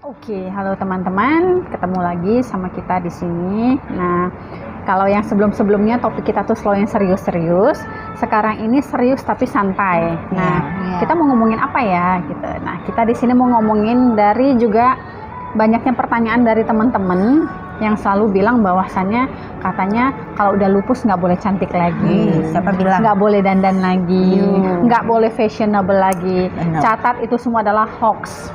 Oke, halo teman-teman, ketemu lagi sama kita di sini. Nah, kalau yang sebelum-sebelumnya topik kita tuh selalu yang serius-serius, sekarang ini serius tapi santai. Nah, kita mau ngomongin apa ya gitu. Nah, kita di sini mau ngomongin dari juga banyaknya pertanyaan dari teman-teman yang selalu bilang bahwasannya katanya kalau udah lupus nggak boleh cantik lagi, siapa bilang? nggak boleh dandan lagi, nggak boleh fashionable lagi. Catat itu semua adalah hoax.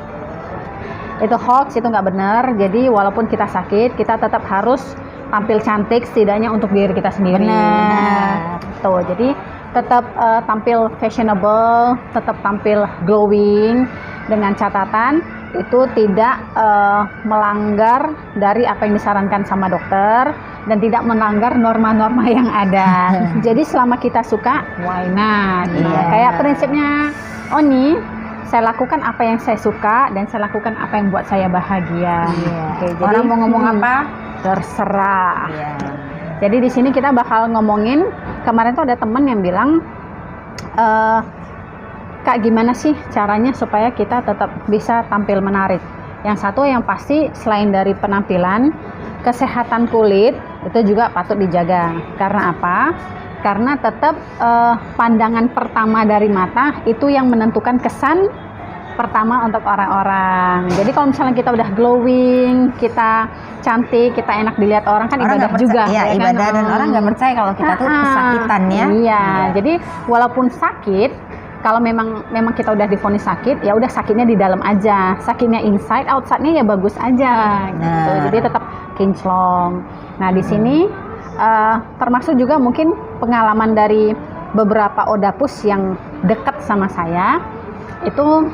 Itu hoax, itu nggak benar. Jadi walaupun kita sakit, kita tetap harus tampil cantik setidaknya untuk diri kita sendiri. Benar. Tuh, jadi tetap tampil fashionable, tetap tampil glowing dengan catatan itu tidak melanggar dari apa yang disarankan sama dokter dan tidak melanggar norma-norma yang ada. Jadi selama kita suka, why not? Nah, kayak prinsipnya Oni, saya lakukan apa yang saya suka dan saya lakukan apa yang buat saya bahagia. Oke, jadi Orang mau ngomong apa? Terserah. Jadi di sini kita bakal ngomongin, kemarin tuh ada temen yang bilang, Kak, gimana sih caranya supaya kita tetap bisa tampil menarik? Yang satu yang pasti selain dari penampilan, kesehatan kulit itu juga patut dijaga. Karena apa? Karena tetap pandangan pertama dari mata itu yang menentukan kesan pertama untuk orang-orang. Jadi kalau misalnya kita udah glowing, kita cantik, kita enak dilihat orang, kan Orang ibadah percaya, juga. ya kan? ibadah, dan orang nggak percaya kalau kita tuh kesakitan ya. Iya, jadi walaupun sakit, kalau memang kita udah divonis sakit, ya udah sakitnya di dalam aja. Sakitnya inside, outside-nya ya bagus aja. Gitu. Jadi tetap kinclong. Nah di sini termasuk juga mungkin pengalaman dari beberapa odapus yang dekat sama saya itu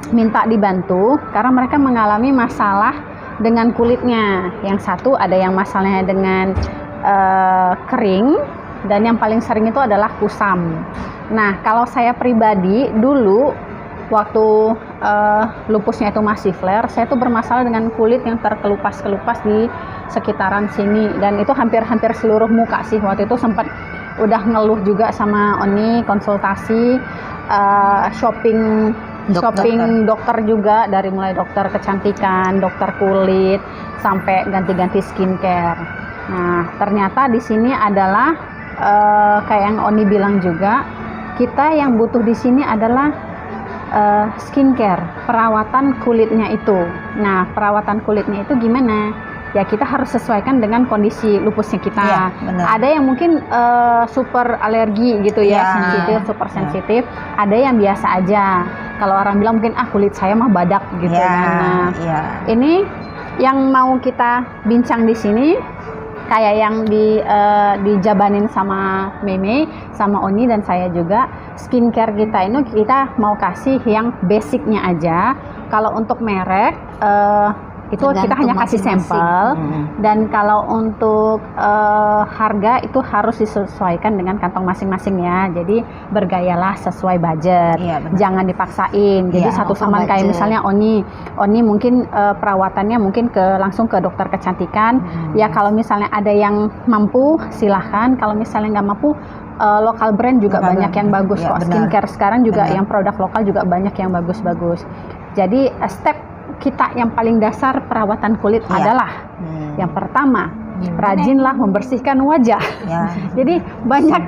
minta dibantu karena mereka mengalami masalah dengan kulitnya. Yang satu ada yang masalahnya dengan kering, dan yang paling sering itu adalah kusam. Nah, kalau saya pribadi dulu waktu lupusnya itu masih flare, saya tuh bermasalah dengan kulit yang terkelupas-kelupas di sekitaran sini, dan itu hampir-hampir seluruh muka sih. Waktu itu sempat udah ngeluh juga sama Oni, konsultasi, shopping dokter juga, dari mulai dokter kecantikan, dokter kulit, sampai ganti-ganti skincare. Nah, ternyata di sini adalah kayak yang Oni bilang juga, kita yang butuh di sini adalah skincare, perawatan kulitnya itu. Nah, perawatan kulitnya itu gimana? Ya kita harus sesuaikan dengan kondisi lupusnya kita. Ya, ada yang mungkin super alergi gitu ya, sensitif, super sensitif. Ada yang biasa aja. Kalau orang bilang mungkin kulit saya mah badak gitu. Nah, ini yang mau kita bincang di sini, kayak yang dijabanin sama Meme, sama Oni dan saya juga, skincare kita ini kita mau kasih yang basicnya aja. Kalau untuk merek itu kita hanya kasih sampel, dan kalau untuk harga itu harus disesuaikan dengan kantong masing-masing ya. Jadi bergayalah sesuai budget, jangan dipaksain. Jadi satu sama kayak misalnya Oni mungkin perawatannya mungkin langsung ke dokter kecantikan. Ya kalau misalnya ada yang mampu silahkan, kalau misalnya nggak mampu lokal brand juga banyak yang bagus kok. Skincare sekarang juga yang produk lokal juga banyak yang bagus-bagus. Jadi step kita yang paling dasar perawatan kulit adalah yang pertama, rajinlah membersihkan wajah. Jadi banyak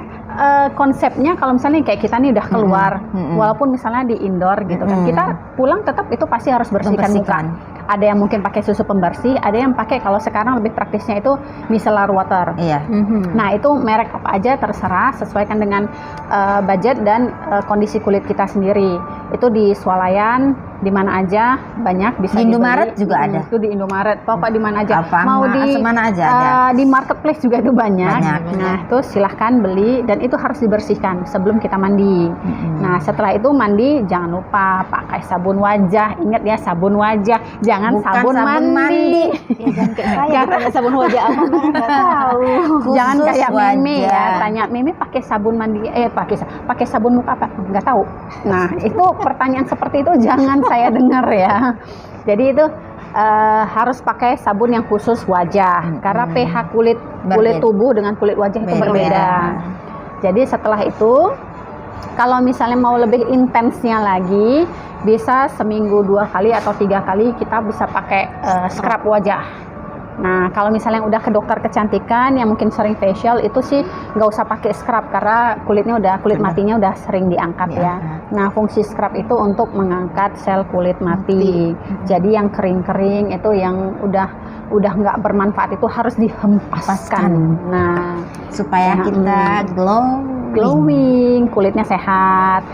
konsepnya. Kalau misalnya kayak kita nih udah keluar, walaupun misalnya di indoor gitu kan, kita pulang tetap itu pasti harus bersihkan muka. Ada yang mungkin pakai susu pembersih, ada yang pakai, kalau sekarang lebih praktisnya itu micellar water. Nah itu merek apa aja terserah, sesuaikan dengan budget dan kondisi kulit kita sendiri. Itu di Swalayan, di mana aja banyak bisa di Indomaret juga ada. Itu di Indomaret, pokoknya di mana aja. Mau di mana aja ada. Di marketplace juga itu banyak. Nah itu silahkan beli, dan itu harus dibersihkan sebelum kita mandi. Nah setelah itu mandi jangan lupa pakai sabun wajah. Ingat ya, sabun wajah, jangan sabun mandi. Jangan kayak saya pakai sabun wajah apa nggak tahu. Jangan kayak Meme ya, tanya Meme pakai sabun mandi, pakai sabun muka apa, nggak tahu. Nah itu pertanyaan seperti itu jangan saya dengar ya. Jadi itu harus pakai sabun yang khusus wajah, karena pH kulit tubuh dengan kulit wajah itu berbeda. Jadi setelah itu Kalau misalnya mau lebih intensnya lagi, bisa seminggu 2 kali atau 3 kali kita bisa pakai scrub wajah. Nah, kalau misalnya udah ke dokter kecantikan yang mungkin sering facial, itu sih nggak usah pakai scrub karena kulit matinya udah sering diangkat ya. Nah, fungsi scrub itu untuk mengangkat sel kulit mati. Jadi yang kering-kering itu yang udah nggak bermanfaat itu harus dihempaskan. Nah, supaya kita glowing, kulitnya sehat.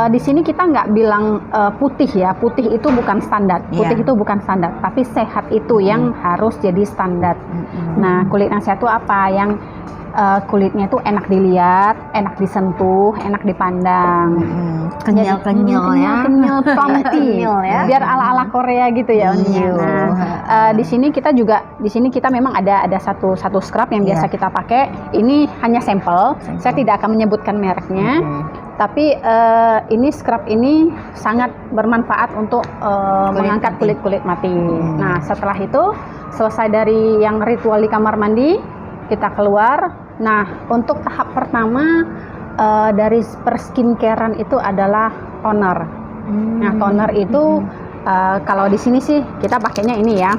Di sini kita nggak bilang putih ya, putih itu bukan standar, itu bukan standar, tapi sehat itu yang harus jadi standar. Nah, kulit yang sehat itu apa? Yang kulitnya itu enak dilihat, enak disentuh, enak dipandang, kenyal ya, plumpy, biar ala-ala Korea gitu ya. Nah, di sini kita memang ada satu scrub yang biasa kita pakai. Ini hanya sampel. Saya tidak akan menyebutkan mereknya. Tapi ini scrub ini sangat bermanfaat untuk mengangkat kulit mati. Nah, setelah itu selesai dari yang ritual di kamar mandi, kita keluar. Nah, untuk tahap pertama dari perskincarean itu adalah toner. Nah, toner itu kalau di sini sih kita pakainya ini ya.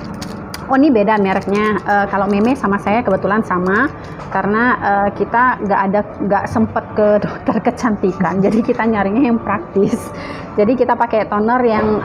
Oh, ini beda mereknya. Kalau Meme sama saya kebetulan sama, karena kita nggak sempet ke dokter kecantikan, jadi kita nyarinya yang praktis. Jadi kita pakai toner yang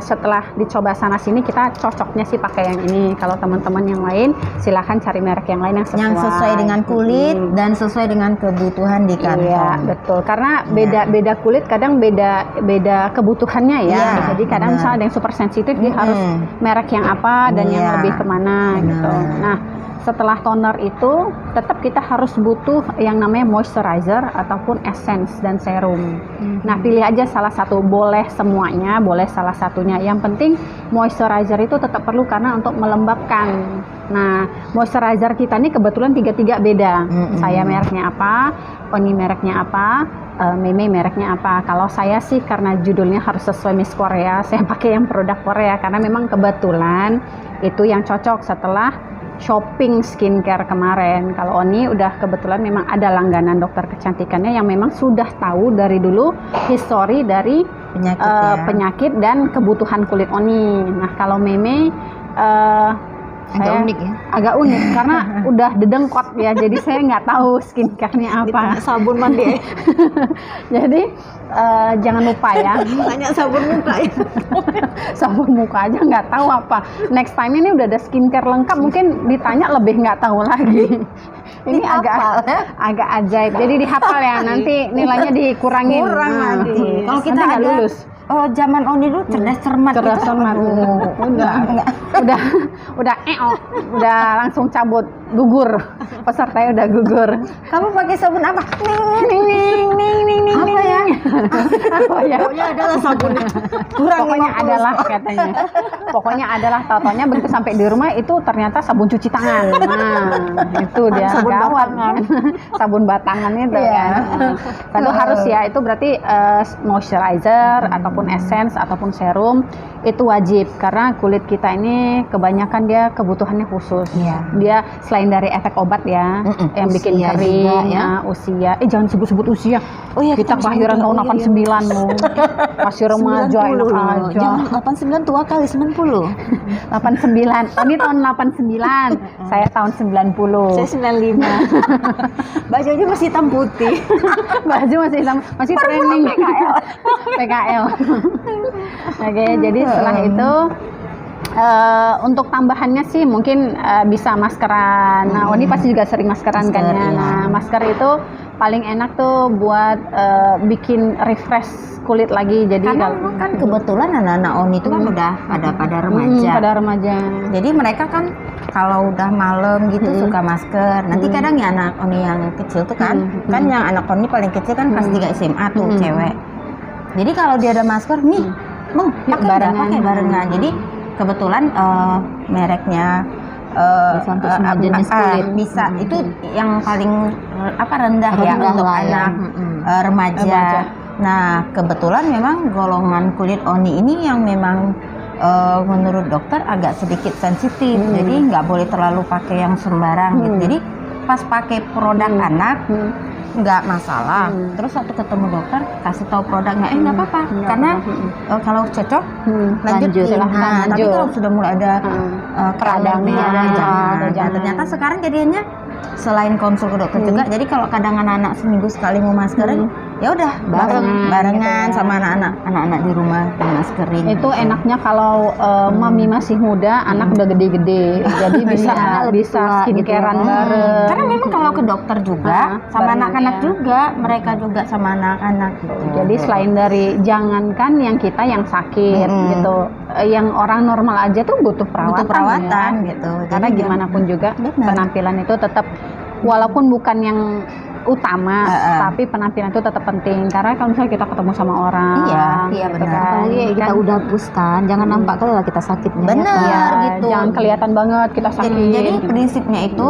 setelah dicoba sana sini kita cocoknya sih pakai yang ini. Kalau teman-teman yang lain silahkan cari merek yang lain yang sesuai dengan kulit dan sesuai dengan kebutuhan di kantong. Iya, betul. Karena beda kulit kadang beda kebutuhannya ya. Jadi kadang misalnya ada yang super sensitif dia harus merek yang apa dan yang lebih kemana gitu. Nah, setelah toner itu tetap kita harus butuh yang namanya moisturizer ataupun essence dan serum. Nah, pilih aja salah satu, boleh semuanya, boleh salah satunya. Yang penting moisturizer itu tetap perlu karena untuk melembabkan. Nah, moisturizer kita ini kebetulan 3 beda. Saya mereknya apa, Oni mereknya apa, Meme mereknya apa. Kalau saya sih karena judulnya harus sesuai Miss Korea, saya pakai yang produk Korea karena memang kebetulan itu yang cocok setelah shopping skincare kemarin. Kalau Oni udah kebetulan memang ada langganan dokter kecantikannya yang memang sudah tahu dari dulu histori dari penyakit dan kebutuhan kulit Oni. Nah, kalau Meme agak unik karena udah dedengkot ya, jadi saya nggak tahu skincare-nya apa. Sabun mandi. Jadi jangan lupa ya. Tanya sabun muka ya. Sabun muka aja nggak tahu apa. Next time ini udah ada skincare lengkap, mungkin ditanya lebih nggak tahu lagi. Ini agak ajaib. Jadi dihafal ya, nanti nilainya dikurangin. Kurang nanti. Kalau kita nggak lulus. Oh, zaman Oni dulu cerdas cermat. Udah langsung cabut, gugur. Pesertanya udah gugur. Kamu pakai sabun apa? Ning. Apa ya? Pokoknya adalah sabunnya. Pokoknya adalah katanya. Pokoknya adalah totonya begitu sampai di rumah itu ternyata sabun cuci tangan. Nah, itu dia sabun gawat. batangan. Sabun batangan itu kan. Itu harus ya, itu berarti moisturizer ataupun essence ataupun serum itu wajib karena kulit kita ini kebanyakan dia kebutuhannya khusus. Dia selain dari efek obat ya, yang bikin usia kering, juga, ya. Usia. Jangan sebut-sebut usia. Oh iya, kita kelahiran tahun 89 loh. Masih remaja enak aja. Jangan 89 tua kali 90. 89. Ini tahun 89. Saya tahun 90. Saya 95. Bajunya masih hitam putih. Baju masih hitam, masih training PKL. Oke, jadi setelah itu untuk tambahannya sih mungkin bisa maskeran. Nah, Oni pasti juga sering maskeran kan ya. Nah, masker itu paling enak tuh buat bikin refresh kulit lagi. Jadi karena kan kebetulan anak-anak Oni itu kan udah pada remaja. Pada remaja. Jadi mereka kan kalau udah malam gitu suka masker. Nanti kadang ya anak Oni yang kecil tuh kan yang anak Oni paling kecil kan kelas 3 SMA tuh cewek. Jadi kalau dia ada masker nih, pakai barengan. Jadi kebetulan mereknya untuk semua jenis kulit bisa itu yang paling rendah ya untuk anak remaja. Nah, kebetulan memang golongan kulit Oni ini yang memang menurut dokter agak sedikit sensitif. Jadi nggak boleh terlalu pakai yang sembarang gitu. Jadi pas pakai produk anak nggak masalah. Terus waktu ketemu dokter kasih tahu produknya, nggak apa-apa, karena kalau cocok lanjutin. Tapi kalau sudah mulai ada peradangan, ternyata sekarang jadinya selain konsul ke dokter juga, jadi kalau kadang anak-anak seminggu sekali mau maskerin, ya udah barengan gitu sama anak-anak di rumah maskerin. Itu enaknya kalau mami masih muda, anak udah gede-gede, jadi bisa skincarean gitu. bareng. Karena memang kalau ke dokter juga sama anak-anak juga, mereka juga sama anak-anak gitu. Jadi selain dari jangankan yang kita yang sakit gitu, yang orang normal aja tuh butuh perawatan ya. Gitu. Karena jadi gimana pun juga penampilan itu tetap, walaupun bukan yang utama, tapi penampilan itu tetap penting. Karena kalau misalnya kita ketemu sama orang, iya gitu benar. kan, kita udah bus kan, jangan nampak kali lah kita sakitnya. Benar gitu. Jangan kelihatan banget kita sakit. Jadi prinsipnya itu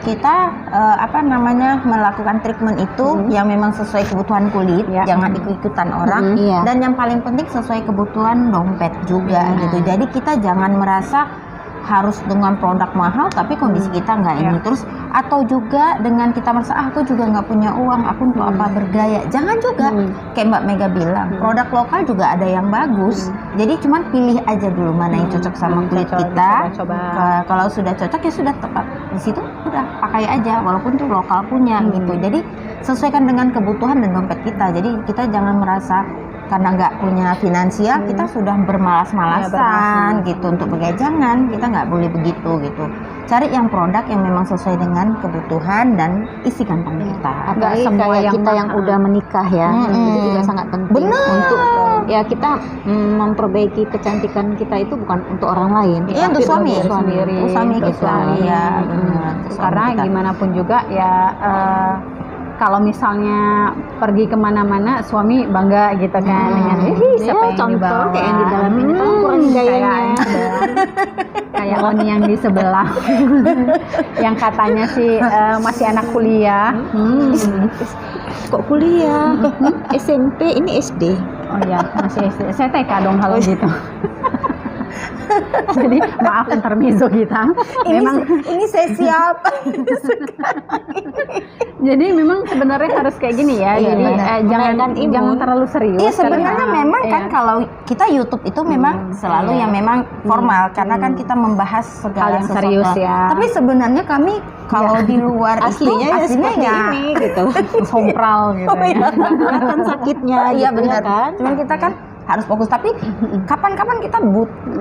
kita melakukan treatment itu yang memang sesuai kebutuhan kulit, jangan ikut-ikutan orang, dan yang paling penting sesuai kebutuhan dompet juga gitu. Jadi kita jangan merasa harus dengan produk mahal tapi kondisi kita nggak ini, terus atau juga dengan kita merasa aku juga nggak punya uang, aku untuk apa bergaya. Jangan juga kayak Mbak Mega bilang, produk lokal juga ada yang bagus, jadi cuman pilih aja dulu mana yang cocok sama kulit kita. Kalau sudah cocok ya sudah tepat di situ, udah pakai aja walaupun itu lokal punya gitu. Jadi sesuaikan dengan kebutuhan dan dompet kita, jadi kita jangan merasa karena nggak punya finansial kita sudah bermalas-malasan gitu untuk bergaya. Jangan, kita nggak boleh begitu gitu. Cari yang produk yang memang sesuai dengan kebutuhan dan isi kantong kita. Apalagi semua yang kita yang udah menikah ya, itu juga sangat penting. Untuk ya kita memperbaiki kecantikan kita itu bukan untuk orang lain, tapi untuk suami sendiri. Suami kita, ya. Karena gimana pun juga ya. Kalau misalnya pergi kemana-mana, suami bangga gitu kan dengan siapa yang dibawa, kayak yang di dalam ini kan kurang gayanya, kayak Oni yang di sebelah, yang katanya sih masih anak kuliah. Kok kuliah? SMP, ini SD. Oh ya, masih SD. Saya TK dong kalau gitu. Jadi maaf intermezzo kita. Ini saya siapa? Jadi memang sebenarnya harus kayak gini ya. Jadi jangan terlalu serius. Iya sebenarnya memang kan kalau kita YouTube itu memang selalu yang memang formal karena kan kita membahas segala yang serius ya. Tapi sebenarnya kami kalau di luar aslinya ini gitu. Sompral gitu. Kan sakitnya. Iya gitu, benar kan. Cuman kita kan harus fokus, tapi kapan-kapan kita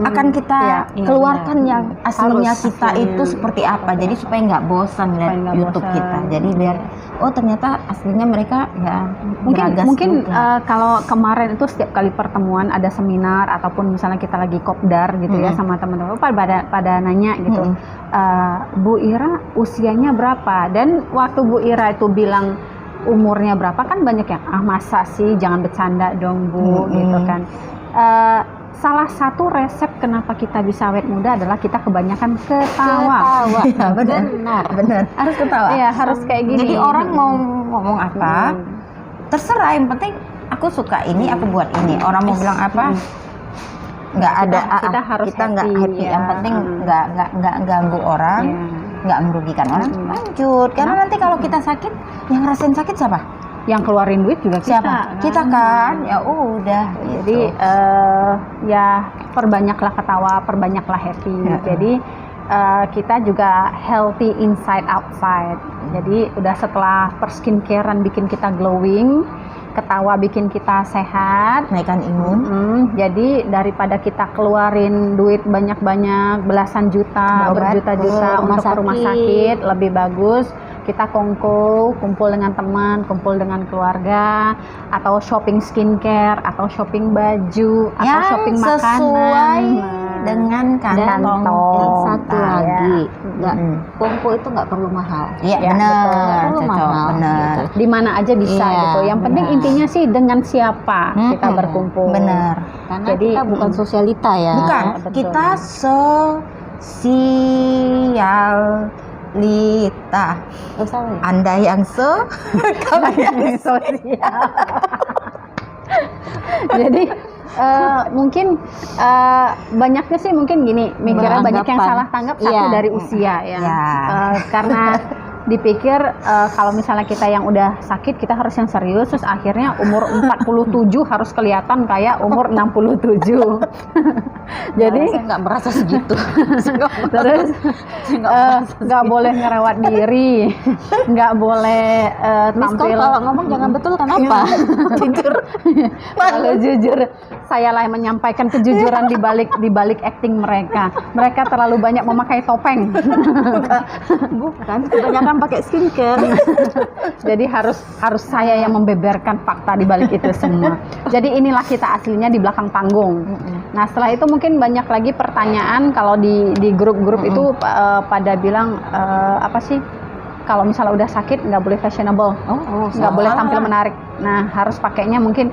akan kita keluarkan yang aslinya kita itu seperti apa, jadi supaya nggak bosan lihat YouTube kita, jadi biar ternyata aslinya mereka ya mungkin kalau kemarin itu setiap kali pertemuan ada seminar ataupun misalnya kita lagi kopdar gitu ya sama teman-teman pada nanya gitu, Bu Ira usianya berapa, dan waktu Bu Ira itu bilang umurnya berapa kan banyak yang masa sih, jangan bercanda dong Bu gitu kan. Salah satu resep kenapa kita bisa awet muda adalah kita kebanyakan ketawa. Benar harus ketawa. Iya harus kayak gini. Jadi orang mau ngomong apa terserah, yang penting aku suka ini, aku buat ini. Orang mau bilang apa nggak ada, kita nggak happy ya. Yang penting nggak ganggu orang, nggak merugikan orang, lanjut. Karena nanti kalau kita sakit, yang ngerasain sakit siapa? Yang keluarin duit juga siapa? Kita kan. Ya udah. Jadi ya perbanyaklah ketawa, perbanyaklah happy. Jadi kita juga healthy inside outside. Jadi udah setelah perskincarean bikin kita glowing, ketawa bikin kita sehat, naikkan imun. Jadi daripada kita keluarin duit banyak-banyak belasan juta, berjuta-juta untuk ke rumah sakit, lebih bagus kita kumpul dengan teman, kumpul dengan keluarga, atau shopping skincare, atau shopping baju, atau shopping makanan sesuai dengan kantong. Satu lagi, kumpul itu nggak perlu mahal. Iya benar, benar. Di mana aja bisa gitu. Yang penting intinya sih dengan siapa kita berkumpul. Benar. Karena jadi kita bukan sosialita ya. Bukan, kita sosial. Lita, Anda yang kami yang sosial. Jadi mungkin banyaknya sih mungkin gini, mikirnya banyak yang salah tanggap satu dari usia ya. Karena dipikir kalau misalnya kita yang udah sakit kita harus yang serius, terus akhirnya umur 47 harus kelihatan kayak umur 67. Jadi saya nggak merasa segitu. terus nggak boleh ngerawat diri, nggak boleh tampil. Kalau ngomong jangan betul kenapa? Jujur. Kalau jujur, saya lah yang menyampaikan kejujuran di balik acting mereka. Mereka terlalu banyak memakai topeng. Bukan, kebanyakan pakai skincare. Jadi harus saya yang membeberkan fakta di balik itu semua. Jadi inilah kita aslinya di belakang panggung. Nah, setelah itu mungkin banyak lagi pertanyaan kalau di grup-grup itu pada bilang apa sih? Kalau misalnya udah sakit nggak boleh fashionable, nggak boleh tampil menarik. Nah, harus pakainya mungkin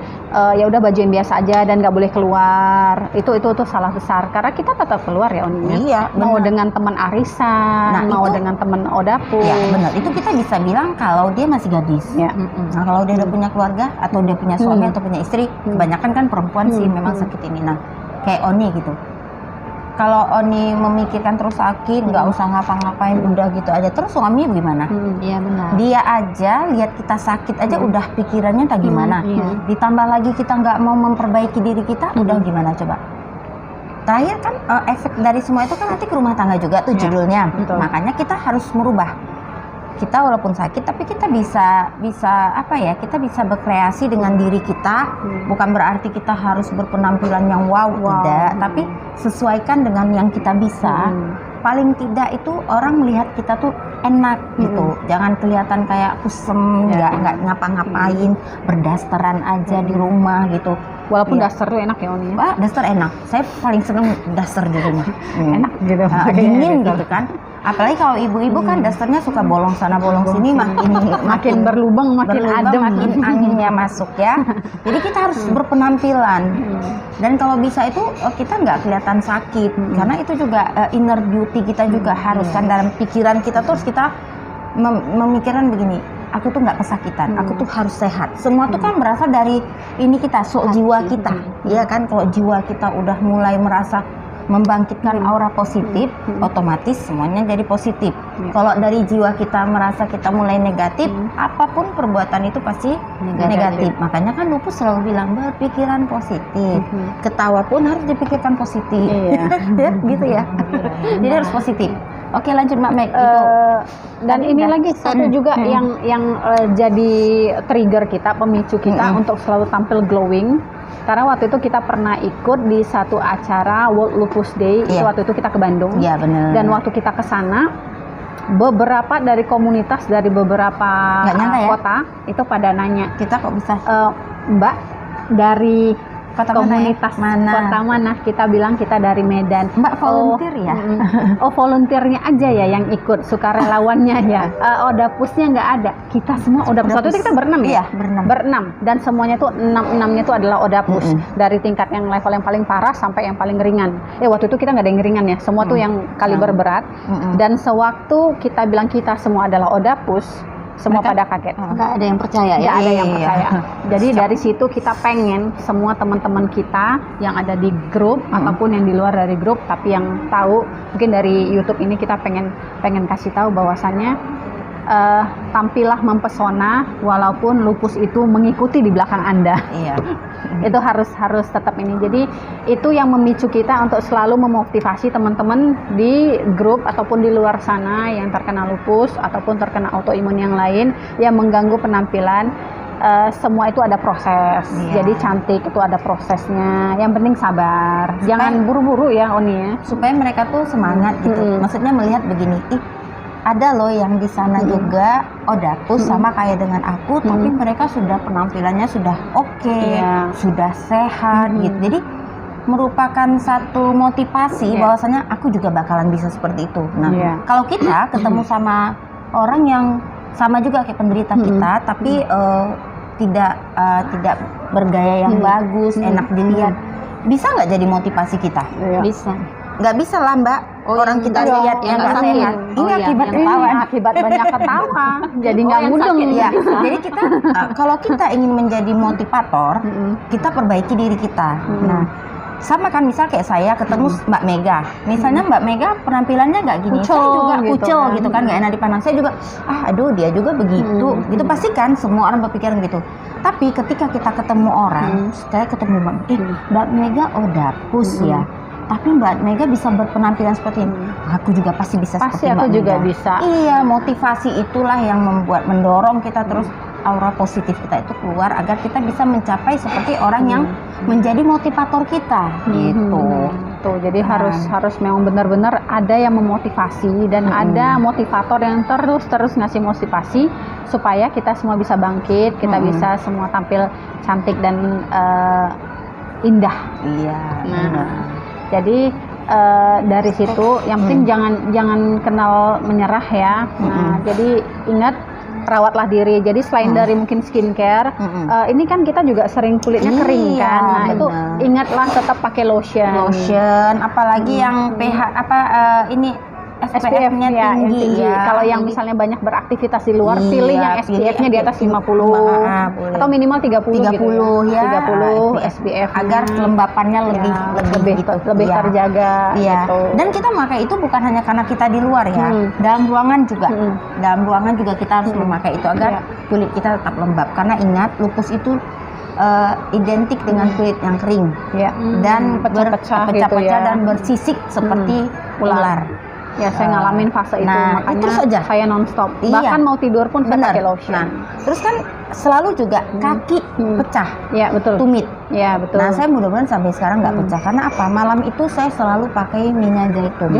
ya udah baju yang biasa aja dan nggak boleh keluar. Itu salah besar karena kita tetap keluar ya Oni. Iya, mau benar. dengan teman arisan, mau dengan teman odapus. Ya benar, itu kita bisa bilang kalau dia masih gadis. Ya. Nah kalau dia udah punya keluarga atau dia punya suami atau punya istri, kebanyakan kan perempuan sih memang sakit ini. Nah kayak Oni gitu. Kalau Oni memikirkan terus sakit, nggak usah ngapa-ngapain, udah gitu aja. Terus suaminya gimana? Iya benar. Dia aja lihat kita sakit aja udah pikirannya tak gimana. Ditambah lagi kita nggak mau memperbaiki diri kita, udah gimana coba? Terakhir kan efek dari semua itu kan nanti ke rumah tangga juga tuh judulnya. betul. Makanya kita harus merubah. Kita walaupun sakit tapi kita bisa apa ya? Kita bisa berkreasi dengan diri kita. Bukan berarti kita harus berpenampilan yang wow. Tidak, tapi sesuaikan dengan yang kita bisa. Paling tidak itu orang melihat kita tuh enak gitu. Jangan kelihatan kayak kusem, nggak ngapa-ngapain, berdasteran aja di rumah gitu. Walaupun daster tuh enak ya Oni. Wah, daster enak. Saya paling seneng daster di rumah. Enak gitu. Dingin gitu kan. Apalagi kalau ibu-ibu kan dasternya suka bolong sana bolong sini, makin berlubang, makin adem, makin anginnya masuk ya. Jadi kita harus berpenampilan. Dan kalau bisa itu kita nggak kelihatan sakit, karena itu juga inner beauty kita juga harus kan dalam pikiran kita terus kita memikirkan begini. Aku tuh nggak kesakitan, aku tuh harus sehat. Semua tuh kan berasal dari ini kita, jiwa kita, ya kan. Kalau jiwa kita udah mulai merasa membangkitkan aura positif, otomatis semuanya jadi positif. Kalau dari jiwa kita merasa kita mulai negatif, apapun perbuatan itu pasti negatif. Makanya kan Lupus selalu bilang berpikiran positif. Ketawa pun harus dipikirkan positif. Ya, gitu ya. Jadi harus positif. Oke, lanjut Mbak Meg. Dan ini lagi satu juga yang jadi trigger kita, pemicu kita untuk selalu tampil glowing. Karena waktu itu kita pernah ikut di satu acara World Lupus Day. Itu waktu itu kita ke Bandung. Iya, benar. Dan waktu kita ke sana, beberapa dari komunitas dari beberapa kota itu pada nanya, kita kok bisa Mbak dari kota komunitas mana? Kota mana? Kita bilang kita dari Medan. Mbak volunteer ya? Volunteernya aja ya yang ikut, sukarelawannya ya. Odapusnya nggak ada. Kita semua odapus. Waktu itu kita berenam ya? Iya, berenam. Dan semuanya tuh enamnya tuh adalah odapus. Dari tingkat yang level yang paling parah sampai yang paling ringan. Waktu itu kita nggak ada yang ringan ya. Semua tuh yang kaliber berat. Dan sewaktu kita bilang kita semua adalah odapus, semua pada kaget. Nggak ada yang percaya ya? Nggak ada yang percaya. Jadi dari situ kita pengen semua teman-teman kita yang ada di grup ataupun yang di luar dari grup, tapi yang tahu mungkin dari YouTube ini kita pengen kasih tahu bahwasannya tampillah mempesona walaupun lupus itu mengikuti di belakang Anda. Iya. Itu harus tetap ini. Jadi itu yang memicu kita untuk selalu memotivasi teman-teman di grup ataupun di luar sana yang terkena lupus ataupun terkena autoimun yang lain yang mengganggu penampilan. Semua itu ada proses. Jadi cantik itu ada prosesnya. Yang penting sabar. Jangan buru-buru ya Oni ya. Supaya mereka tuh semangat gitu. Maksudnya melihat begini, ada loh yang di sana juga odapus sama kayak dengan aku, tapi mereka sudah penampilannya sudah oke, sudah sehat gitu. Jadi merupakan satu motivasi bahwasanya aku juga bakalan bisa seperti itu. Nah, kalau kita ketemu sama orang yang sama juga kayak penderita kita, tapi tidak bergaya yang bagus, enak dilihat, bisa nggak jadi motivasi kita? Bisa. Nggak bisa lah Mbak, orang kita lihat yang nggak sehat. Ini akibat ketawa, akibat banyak ketawa, jadi nggak mudeng. Ya. Jadi kita kalau kita ingin menjadi motivator, kita perbaiki diri kita. Nah, sama kan, misal kayak saya ketemu Mbak Mega, misalnya Mbak Mega penampilannya nggak gini, Kucel saya juga gitu kucel kan. gitu kan, nggak enak dipandang, saya juga aduh dia juga begitu, gitu pasti kan semua orang berpikiran gitu. Tapi ketika kita ketemu orang, saya ketemu Mbak Mega, oh dapus ya. Tapi Mbak Mega bisa berpenampilan seperti ini. Aku juga pasti bisa Pasti seperti aku Mbak juga Mega. bisa. Iya, motivasi itulah yang mendorong kita terus aura positif kita itu keluar agar kita bisa mencapai seperti orang yang menjadi motivator kita gitu. Tuh, jadi harus memang benar-benar ada yang memotivasi dan ada motivator yang terus ngasih motivasi supaya kita semua bisa bangkit, kita bisa semua tampil cantik dan indah. Iya. Nah, jadi dari situ yang penting jangan kenal menyerah ya. Nah, jadi ingat, rawatlah diri. Jadi selain dari mungkin skincare, ini kan kita juga sering kulitnya kering kan. Nah, itu ingatlah tetap pakai lotion, apalagi yang pH ini SPF-nya ya, tinggi ya. Kalau yang misalnya banyak beraktivitas di luar, pilih yang SPF-nya di atas 50 atau minimal 30 gitu ya. 30 SPF agar kelembapannya lebih terjaga gitu. Dan kita memakai itu bukan hanya karena kita di luar ya. Dalam ruangan juga. Dalam ruangan juga kita harus memakai itu agar kulit kita tetap lembab. Karena ingat, lupus itu identik dengan kulit yang kering dan pecah-pecah gitu ya, dan dan bersisik seperti ular. Ya, saya ngalamin fase itu, makanya itu saja saya nonstop. Bahkan mau tidur pun saya pakai lotion. Nah, terus kan selalu juga kaki pecah. Ya, betul. Tumit. Ya, betul. Nah, saya mudah-mudahan sampai sekarang nggak pecah. Karena apa? Malam itu saya selalu pakai minyak zaitun.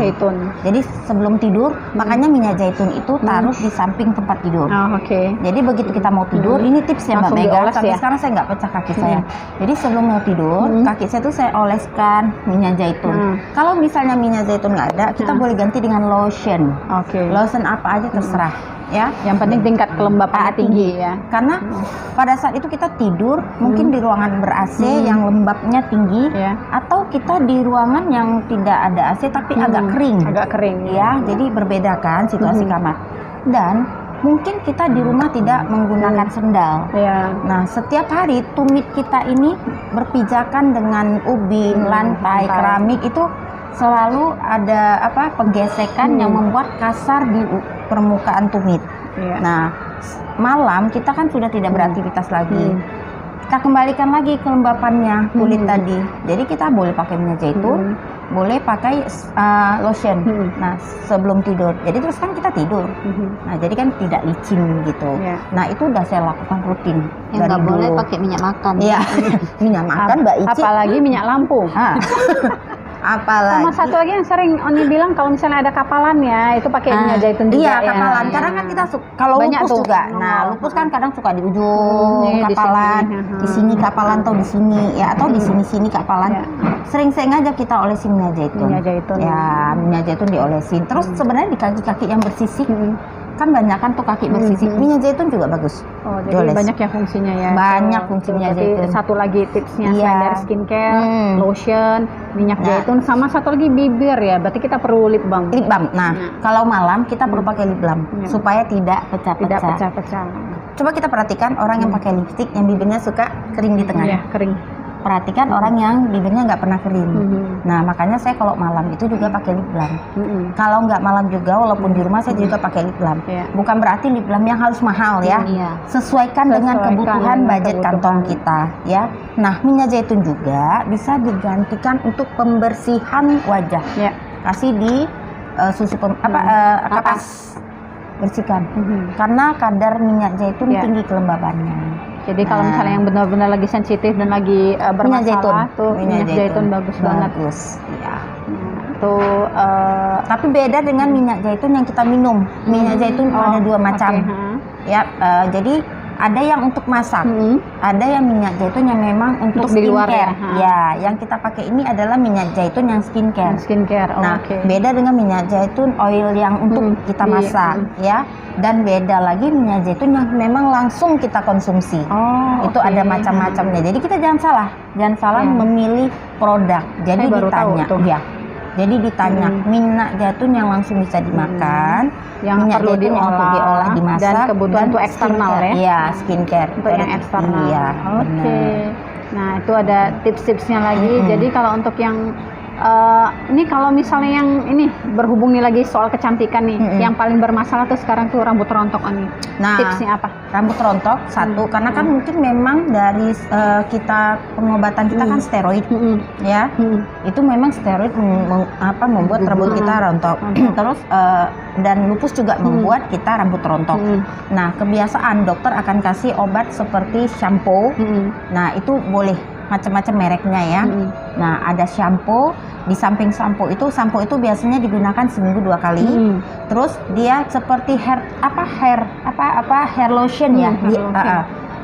Jadi sebelum tidur, makanya minyak zaitun itu taruh di samping tempat tidur. Oh, oke. Jadi begitu kita mau tidur, ini tipsnya Mbak Langsung Mega. dioles Sampai ya? sekarang saya nggak pecah kaki saya. Jadi sebelum mau tidur, kaki saya tuh saya oleskan minyak zaitun. Kalau misalnya minyak zaitun nggak ada, kita boleh ganti dengan lotion. Oke. Lotion apa aja terserah. Ya, Yang penting tingkat kelembapannya tinggi ya. karena pada saat itu kita tidur mungkin di ruangan ber-AC yang lembabnya tinggi, atau kita di ruangan yang tidak ada AC tapi agak kering ya. Jadi berbeda kan situasi kamar. Dan mungkin kita di rumah tidak menggunakan sendal. Nah, setiap hari tumit kita ini berpijakan dengan ubin, lantai, keramik, itu selalu ada penggesekan yang membuat kasar di permukaan tumit. Nah, malam kita kan sudah tidak beraktivitas lagi. Kita kembalikan lagi kelembapannya kulit tadi. Jadi kita boleh pakai minyak zaitun, boleh pakai lotion. Nah, sebelum tidur. Jadi terus kan kita tidur. Nah, jadi kan tidak licin gitu. Nah, itu udah saya lakukan rutin. Yang nggak boleh pakai minyak makan. Iya, minyak makan Mbak Ici. Apalagi minyak lampu. Apalagi sama satu lagi yang sering Oni bilang, kalau misalnya ada kapalan ya, itu pakai minyak zaitun juga. Iya, kapalan. Karena kan kita kalau banyak lupus tuh juga. Nah, lupus kan kadang suka di ujung kapalan, di sini kapalan atau di sini ya, atau di sini kapalan. Sering saya ngajak kita olesin minyak zaitun. Ya, minyak zaitun diolesin. Terus sebenarnya di kaki-kaki yang bersisik, kan banyak kan tuh kaki bersisik, minyak zaitun juga bagus. Oh, jadi banyak ya fungsinya ya. Banyak fungsinya zaitun. Satu lagi tipsnya selain dari skincare, lotion, minyak zaitun, sama satu lagi bibir ya. Berarti kita perlu lip balm. Lip balm. Nah, kalau malam kita perlu pakai lip balm supaya tidak pecah-pecah. Coba kita perhatikan orang yang pakai lipstik yang bibirnya suka kering di tengah. Iya, kering. Perhatikan orang yang bibirnya nggak pernah kering. Nah, makanya saya kalau malam itu juga pakai lip balm. Kalau nggak malam juga, walaupun di rumah saya juga pakai lip balm. Bukan berarti lip balm yang harus mahal ya. Sesuaikan dengan kebutuhan budget kantong kita ya. Nah, minyak zaitun juga bisa digantikan untuk pembersihan wajah. Kasih di susu kapas, bersihkan. Karena kadar minyak zaitun tinggi kelembabannya. Jadi kalau misalnya yang benar-benar lagi sensitif dan lagi bermasalah, tuh minyak zaitun bagus banget. Ya. Tuh, tapi beda dengan minyak zaitun yang kita minum. Minyak zaitun ada dua macam. Ya, jadi ada yang untuk masak, ada yang minyak zaitun yang memang untuk skincare. Ya, yang kita pakai ini adalah minyak zaitun yang skincare. Nah, beda dengan minyak zaitun oil yang untuk kita masak, ya. Dan beda lagi minyak zaitun yang memang langsung kita konsumsi. Itu ada macam-macamnya. Jadi kita jangan salah memilih produk. Jadi ditanya, jadi ditanya minyak zaitun yang langsung bisa dimakan, yang minyak perlu zaitun yang perlu diolah, dimasak, dan kebutuhan untuk eksternal ya. Iya, skincare. Untuk yang eksternal. Iya, Oke. Nah, itu ada tips-tipsnya lagi. Jadi kalau untuk yang ini kalau misalnya yang ini berhubung nih lagi soal kecantikan nih, yang paling bermasalah tuh sekarang tuh rambut rontok nih. Nah, tipsnya apa? Rambut rontok satu, karena kan mungkin memang dari kita pengobatan kita kan steroid, ya. Itu memang steroid membuat rambut kita rontok. Terus dan lupus juga membuat kita rambut rontok. Nah, kebiasaan dokter akan kasih obat seperti shampoo. Nah, itu boleh macam-macam mereknya ya. Nah, ada shampoo. Di samping shampoo itu biasanya digunakan seminggu 2 kali. Terus dia seperti hair lotion ya.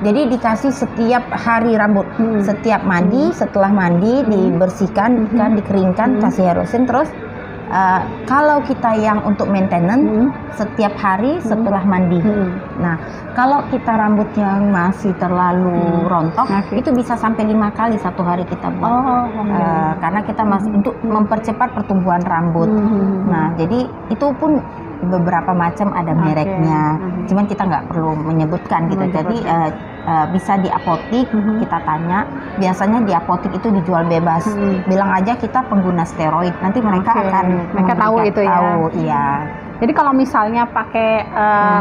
Jadi dikasih setiap hari rambut. Setiap mandi, setelah mandi dibersihkan, kan dikeringkan, kasih hair lotion. Terus kalau kita yang untuk maintenance setiap hari setelah mandi. Nah, kalau kita rambut yang masih terlalu rontok, itu bisa sampai 5 kali satu hari kita buat. Karena kita masih untuk mempercepat pertumbuhan rambut. Nah, jadi itu pun beberapa macam ada mereknya. Cuman kita nggak perlu menyebutkan gitu. Jadi bisa di apotik, kita tanya. Biasanya di apotik itu dijual bebas. Bilang aja kita pengguna steroid. Nanti mereka akan tahu itu ya. Iya. Jadi kalau misalnya pakai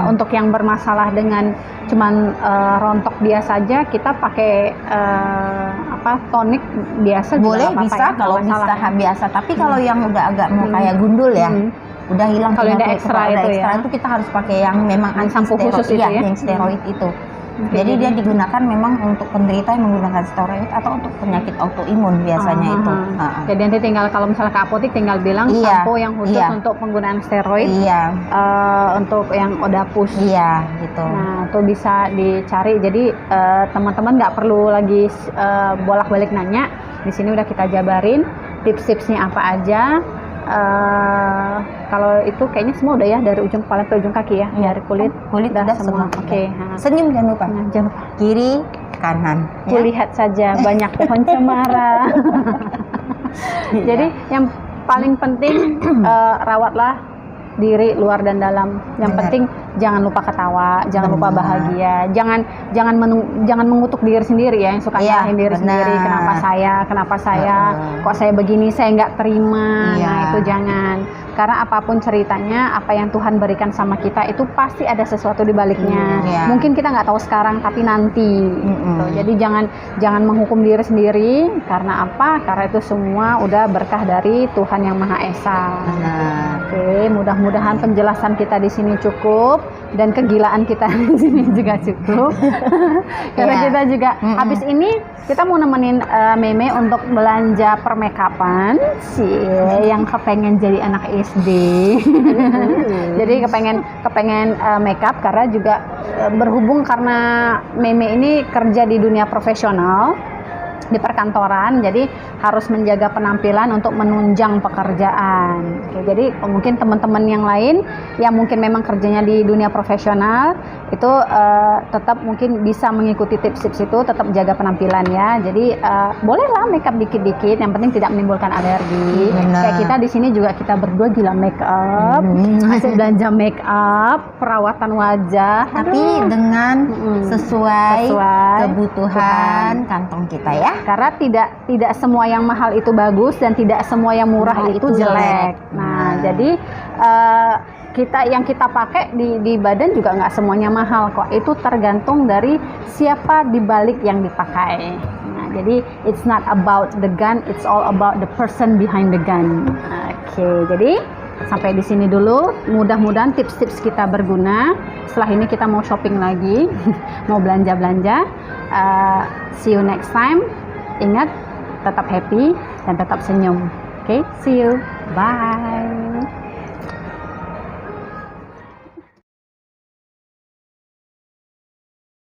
untuk yang bermasalah dengan cuman rontok biasa aja, kita pakai tonik biasa boleh, juga bisa ya, kalau bisa biasa. Tapi kalau yang udah agak mau kayak gundul ya, udah hilang kalau ada ekstra itu kita harus pakai yang memang sampo khusus itu ya, yang steroid itu. Jadi dia digunakan memang untuk penderita yang menggunakan steroid atau untuk penyakit autoimun biasanya itu. Jadi nanti tinggal kalau misalnya ke apotik tinggal bilang sampo yang khusus untuk penggunaan steroid. Untuk yang Odapus. Iya, gitu. Nah, itu bisa dicari. Jadi teman-teman nggak perlu lagi bolak-balik nanya. Di sini udah kita jabarin tips-tipsnya apa aja. Kalau itu kayaknya semua udah ya, dari ujung kepala ke ujung kaki ya, dari kulit udah semua. Oke. Senyum jangan lupa. Jangan lupa. Kiri, kanan. Kulihat saja banyak pohon cemara. Jadi yang paling penting rawatlah diri luar dan dalam. Yang penting jangan lupa ketawa, jangan lupa bahagia, jangan mengutuk diri sendiri ya, yang suka nyalahin diri sendiri. Kenapa saya, kok saya begini, saya nggak terima. Nah, itu jangan. Karena apapun ceritanya, apa yang Tuhan berikan sama kita itu pasti ada sesuatu di baliknya. Mungkin kita nggak tahu sekarang, tapi nanti. Gitu. Jadi jangan menghukum diri sendiri. Karena apa? Karena itu semua udah berkah dari Tuhan yang Maha Esa. Oke, mudah-mudahan penjelasan kita di sini cukup dan kegilaan kita di sini juga cukup. Karena kita juga habis ini kita mau nemenin Meme untuk belanja permakeupan sih, yang kepengen jadi anak SD. Jadi kepengen makeup, karena juga berhubung karena Meme ini kerja di dunia profesional di perkantoran, jadi harus menjaga penampilan untuk menunjang pekerjaan. Oke, jadi mungkin teman-teman yang lain yang mungkin memang kerjanya di dunia profesional itu tetap mungkin bisa mengikuti tips-tips itu, tetap jaga penampilan ya. Jadi bolehlah makeup dikit-dikit, yang penting tidak menimbulkan alergi. Kayak kita di sini juga, kita berdua gila makeup, masih belanja makeup, perawatan wajah, tapi dengan sesuai kebutuhan kantong kita ya. Karena tidak semua yang mahal itu bagus dan tidak semua yang murah itu jelek. Nah, jadi yang kita pakai di badan juga nggak semuanya mahal kok. Itu tergantung dari siapa di balik yang dipakai. Nah, jadi it's not about the gun, it's all about the person behind the gun. Oke, jadi sampai di sini dulu. Mudah-mudahan tips-tips kita berguna. Setelah ini kita mau shopping lagi, mau belanja-belanja. See you next time. Ingat, tetap happy dan tetap senyum. Oke, see you. Bye.